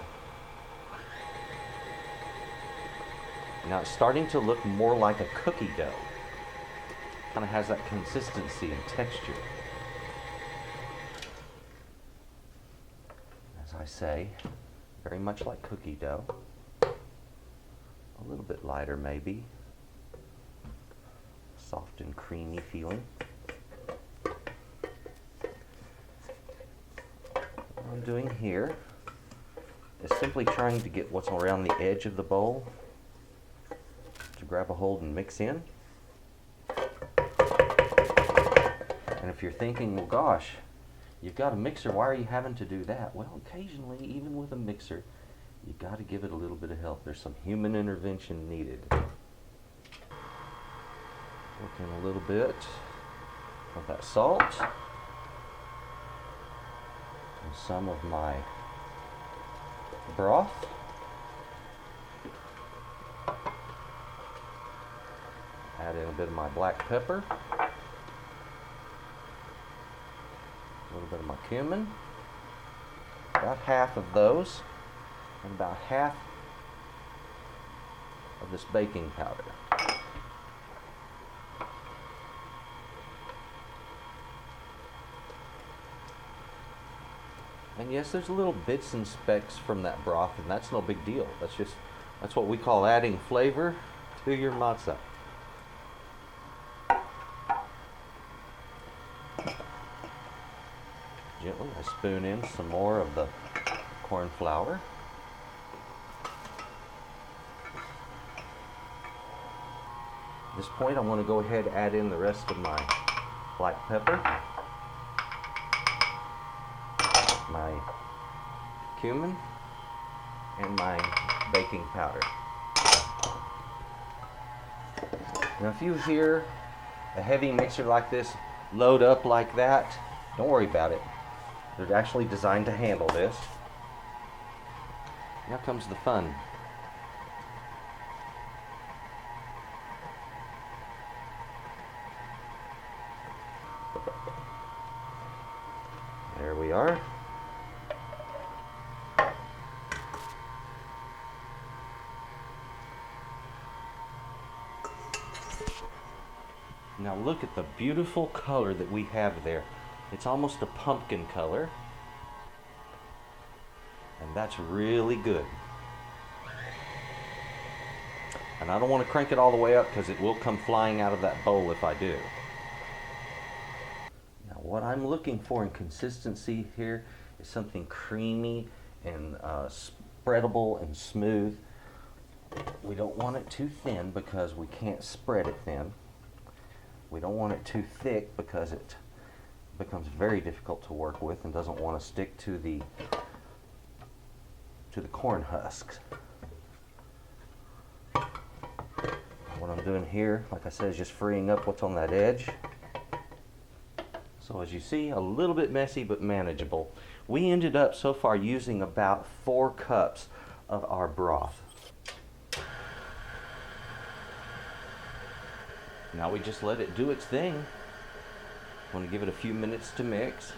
Now it's starting to look more like a cookie dough. Kind of has that consistency and texture. As I say, very much like cookie dough. A little bit lighter maybe. Soft and creamy feeling. What I'm doing here is simply trying to get what's around the edge of the bowl to grab a hold and mix in. And if you're thinking, well gosh, you've got a mixer, why are you having to do that? Well, occasionally, even with a mixer, you've got to give it a little bit of help. There's some human intervention needed. Working a little bit of that salt and some of my broth. Add in a bit of my black pepper, a little bit of my cumin, about half of those, and about half of this baking powder. And yes, there's little bits and specks from that broth, and that's no big deal. That's what we call adding flavor to your matzah. Gently, I spoon in some more of the corn flour. At this point, I want to go ahead and add in the rest of my black pepper, my cumin, and my baking powder. Now, if you hear a heavy mixer like this load up like that, don't worry about it. They're actually designed to handle this. Now comes the fun. There we are. Now look at the beautiful color that we have there. It's almost a pumpkin color. And that's really good. And I don't want to crank it all the way up because it will come flying out of that bowl if I do. Now what I'm looking for in consistency here is something creamy and spreadable and smooth. We don't want it too thin because we can't spread it thin. We don't want it too thick because it becomes very difficult to work with and doesn't want to stick to the corn husks. What I'm doing here, like I said, is just freeing up what's on that edge. So as you see, a little bit messy but manageable. We ended up so far using about 4 cups of our broth. Now we just let it do its thing. I'm going to give it a few minutes to mix.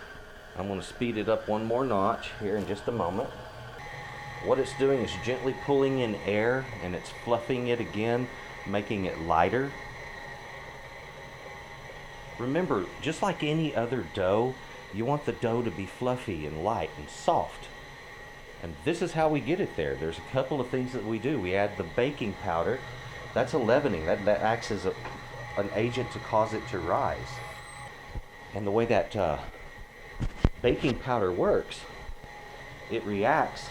I'm going to speed it up one more notch here in just a moment. What it's doing is gently pulling in air and it's fluffing it again, making it lighter. Remember, just like any other dough, you want the dough to be fluffy and light and soft. And this is how we get it there. There's a couple of things that we do. We add the baking powder. That's a leavening. That acts as an agent to cause it to rise. And the way that baking powder works, it reacts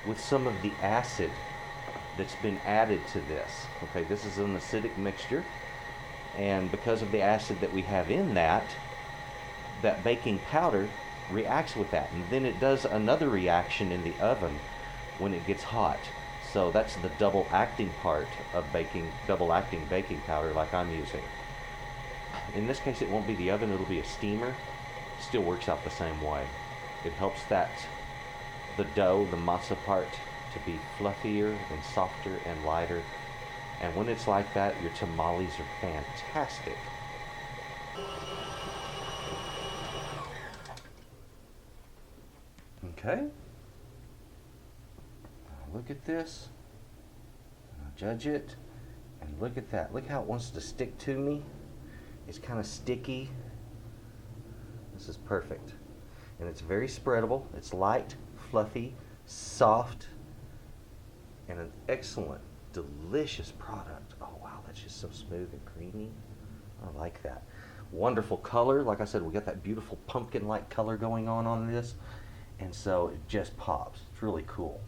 with some of the acid that's been added to this. Okay, this is an acidic mixture. And because of the acid that we have in that, that baking powder reacts with that. And then it does another reaction in the oven when it gets hot. So that's the double acting part of baking, double acting baking powder like I'm using. In this case, it won't be the oven, it'll be a steamer. Still works out the same way. It helps the dough, the masa part, to be fluffier and softer and lighter. And when it's like that, your tamales are fantastic. Okay. Look at this. Judge it. And look at that. Look how it wants to stick to me. It's kind of sticky. This is perfect. And it's very spreadable. It's light, fluffy, soft, and an excellent, delicious product. Oh wow, that's just so smooth and creamy. I like that. Wonderful color. Like I said, we got that beautiful pumpkin-like color going on this. And so it just pops. It's really cool.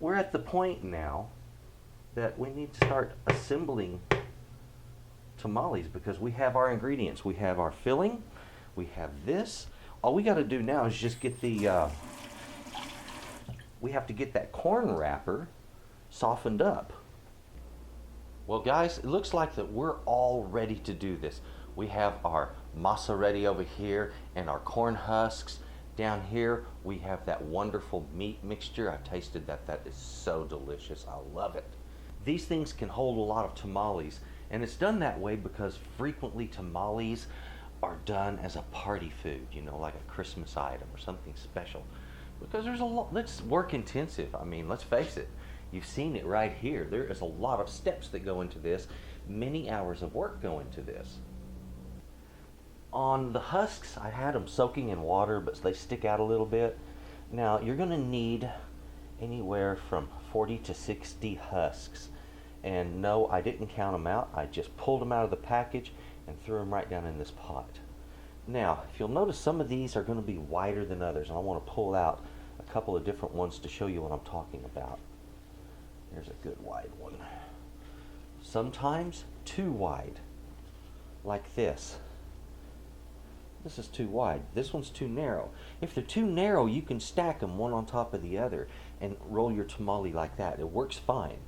We're at the point now that we need to start assembling tamales because we have our ingredients. We have our filling. We have this. All we got to do now is just get we have to get that corn wrapper softened up. Well guys, it looks like that we're all ready to do this. We have our masa ready over here and our corn husks. Down here we have that wonderful meat mixture. I've tasted that. That is so delicious. I love it. These things can hold a lot of tamales, and it's done that way because frequently tamales are done as a party food, you know, like a Christmas item or something special. Because there's a lot, it's work intensive. I mean, let's face it. You've seen it right here. There is a lot of steps that go into this. Many hours of work go into this. On the husks, I had them soaking in water, but they stick out a little bit. Now, you're going to need anywhere from 40 to 60 husks. And no, I didn't count them out. I just pulled them out of the package and threw them right down in this pot. Now, if you'll notice, some of these are going to be wider than others, and I want to pull out a couple of different ones to show you what I'm talking about. There's a good wide one. Sometimes too wide, like this. This is too wide. This one's too narrow. If they're too narrow, you can stack them one on top of the other and roll your tamale like that. It works fine.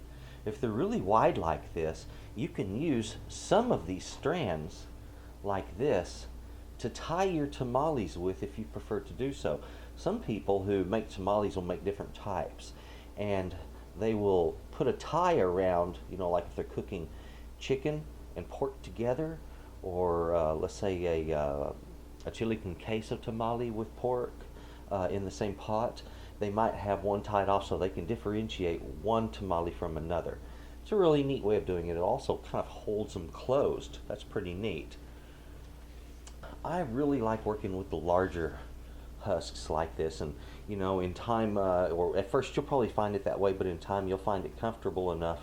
If they're really wide like this, you can use some of these strands like this to tie your tamales with if you prefer to do so. Some people who make tamales will make different types, and they will put a tie around, you know, like if they're cooking chicken and pork together, or let's say a chili con queso tamale with pork in the same pot. They might have one tied off so they can differentiate one tamale from another. It's a really neat way of doing it. It also kind of holds them closed. That's pretty neat. I really like working with the larger husks like this, and you know, in time, or at first you'll probably find it that way, but in time you'll find it comfortable enough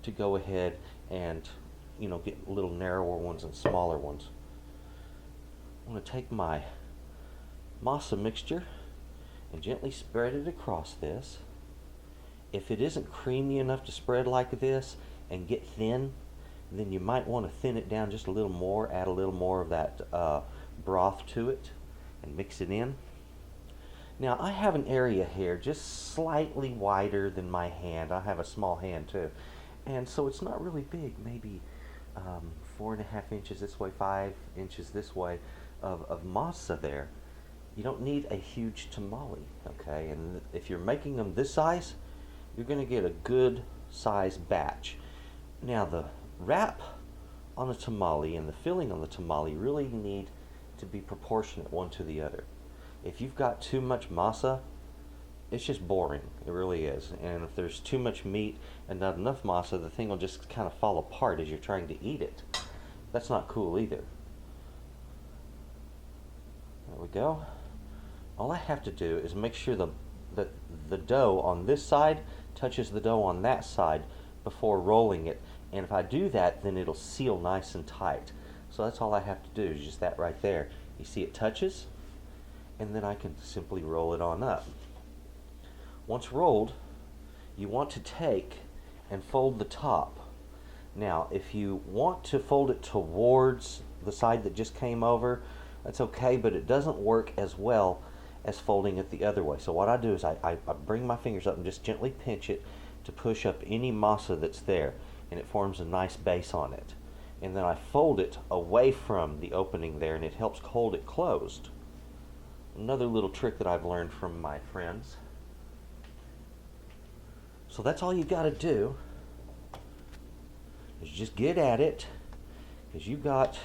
to go ahead and, you know, get little narrower ones and smaller ones. I'm going to take my masa mixture and gently spread it across this. If it isn't creamy enough to spread like this and get thin, then you might want to thin it down just a little more, add a little more of that broth to it and mix it in. Now I have an area here just slightly wider than my hand. I have a small hand too, and so it's not really big, maybe 4.5 inches this way, 5 inches this way of masa there. You don't need a huge tamale, okay? And if you're making them this size, you're going to get a good size batch. Now the wrap on a tamale and the filling on the tamale really need to be proportionate one to the other. If you've got too much masa, it's just boring. It really is. And if there's too much meat and not enough masa, the thing will just kind of fall apart as you're trying to eat it. That's not cool either. There we go. All I have to do is make sure that the dough on this side touches the dough on that side before rolling it. And if I do that, then it'll seal nice and tight. So that's all I have to do, is just that right there. You see it touches, and then I can simply roll it on up. Once rolled, you want to take and fold the top. Now, if you want to fold it towards the side that just came over, that's okay, but it doesn't work as well as folding it the other way. So what I do is I bring my fingers up and just gently pinch it to push up any masa that's there, and it forms a nice base on it. And then I fold it away from the opening there, and it helps hold it closed. Another little trick that I've learned from my friends. So that's all you got to do, is just get at it, because you've got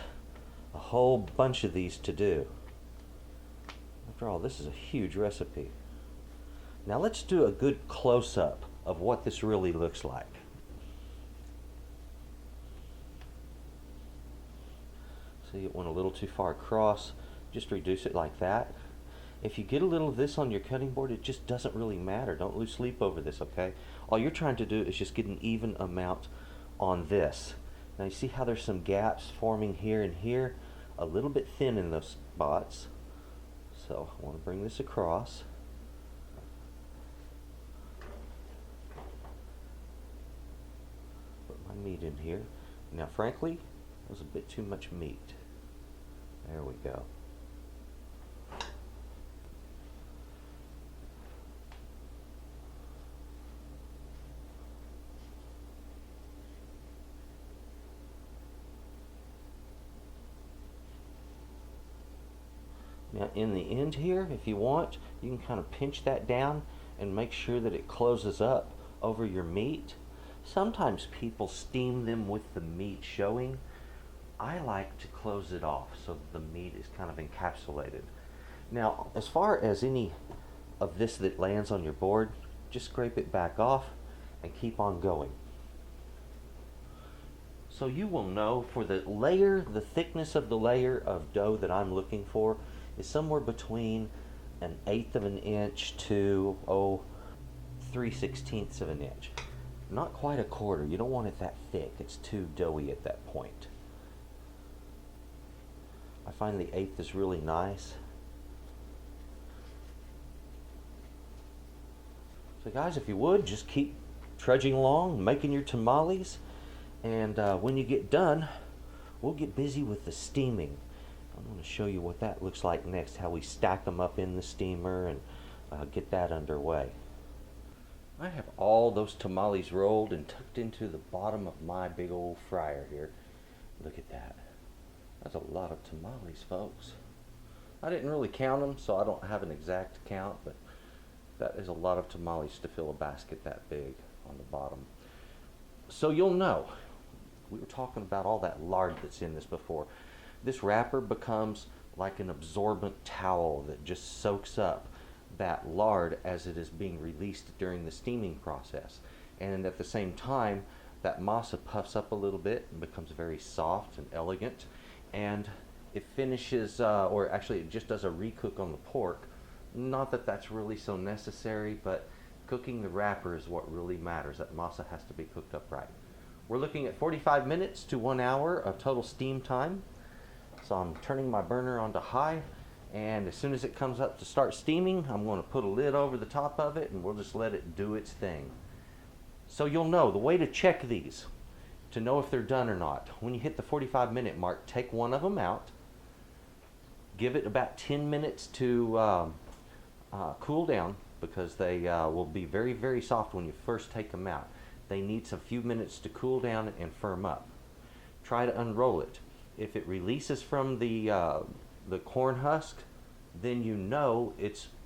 a whole bunch of these to do. After all, this is a huge recipe. Now let's do a good close-up of what this really looks like. See, it went a little too far across. Just reduce it like that. If you get a little of this on your cutting board, it just doesn't really matter. Don't lose sleep over this, okay? All you're trying to do is just get an even amount on this. Now you see how there's some gaps forming here and here? A little bit thin in those spots. So I want to bring this across. Put my meat in here. Now frankly, that was a bit too much meat. There we go. Now in the end here, if you want, you can kind of pinch that down and make sure that it closes up over your meat. Sometimes people steam them with the meat showing. I like to close it off so the meat is kind of encapsulated. Now, as far as any of this that lands on your board, just scrape it back off and keep on going. So you will know for the layer, the thickness of the layer of dough that I'm looking for is somewhere between 1/8 of an inch to 3/16 of an inch. Not quite a quarter. You don't want it that thick. It's too doughy at that point. I find the 1/8 is really nice. So guys, if you would, just keep trudging along, making your tamales, and when you get done, we'll get busy with the steaming. I'm going to show you what that looks like next, how we stack them up in the steamer and get that underway. I have all those tamales rolled and tucked into the bottom of my big old fryer here. Look at that. That's a lot of tamales, folks. I didn't really count them, so I don't have an exact count, but that is a lot of tamales to fill a basket that big on the bottom. So you'll know, we were talking about all that lard that's in this before. This wrapper becomes like an absorbent towel that just soaks up that lard as it is being released during the steaming process. And at the same time, that masa puffs up a little bit and becomes very soft and elegant. And it finishes, or actually it just does a recook on the pork. Not that that's really so necessary, but cooking the wrapper is what really matters. That masa has to be cooked up right. We're looking at 45 minutes to 1 hour of total steam time. So I'm turning my burner onto high, and as soon as it comes up to start steaming, I'm going to put a lid over the top of it and we'll just let it do its thing. So you'll know the way to check these, to know if they're done or not. When you hit the 45-minute mark, take one of them out, give it about 10 minutes to cool down, because they will be very, very soft when you first take them out. They need a few minutes to cool down and firm up. Try to unroll it. If it releases from the corn husk, then you know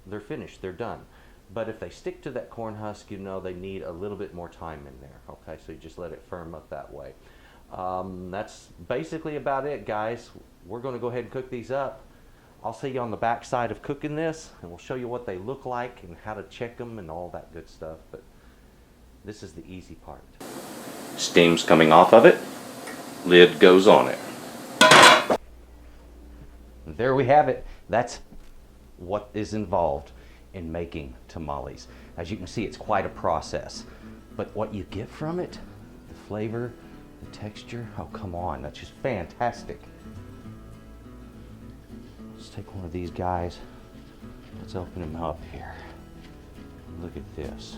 they're finished, they're done. But if they stick to that corn husk, you know they need a little bit more time in there. Okay, so you just let it firm up that way. That's basically about it, guys. We're going to go ahead and cook these up. I'll see you on the back side of cooking this, and we'll show you what they look like and how to check them and all that good stuff. But this is the easy part. Steam's coming off of it. Lid goes on it. There we have it. That's what is involved in making tamales. As you can see, it's quite a process. But what you get from it, the flavor, the texture, oh come on, that's just fantastic. Let's take one of these guys. Let's open him up here. Look at this.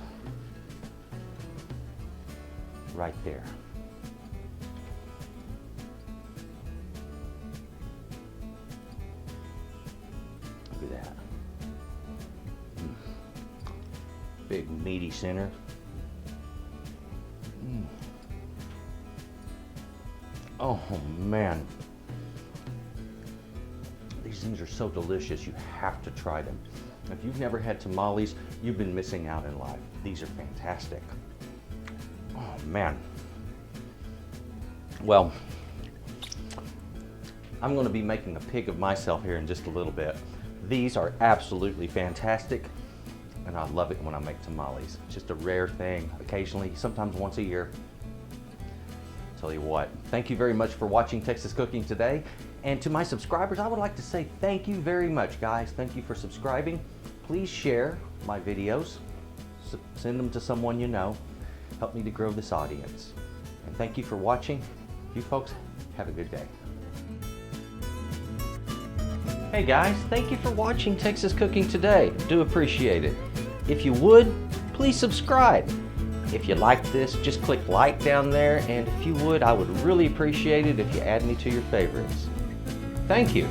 Right there. meaty center. Oh man, these things are so delicious. You have to try them. If you've never had tamales, you've been missing out in life. These are fantastic. Oh man. Well, I'm going to be making a pig of myself here in just a little bit. These are absolutely fantastic, and I love it when I make tamales. It's just a rare thing, occasionally, sometimes once a year. Tell you what, thank you very much for watching Texas Cooking today. And to my subscribers, I would like to say thank you very much, guys. Thank you for subscribing. Please share my videos. Send them to someone you know. Help me to grow this audience. And thank you for watching. You folks, have a good day. Hey guys, thank you for watching Texas Cooking today. Do appreciate it. If you would, please subscribe. If you like this, just click like down there, and if you would, I would really appreciate it if you add me to your favorites. Thank you.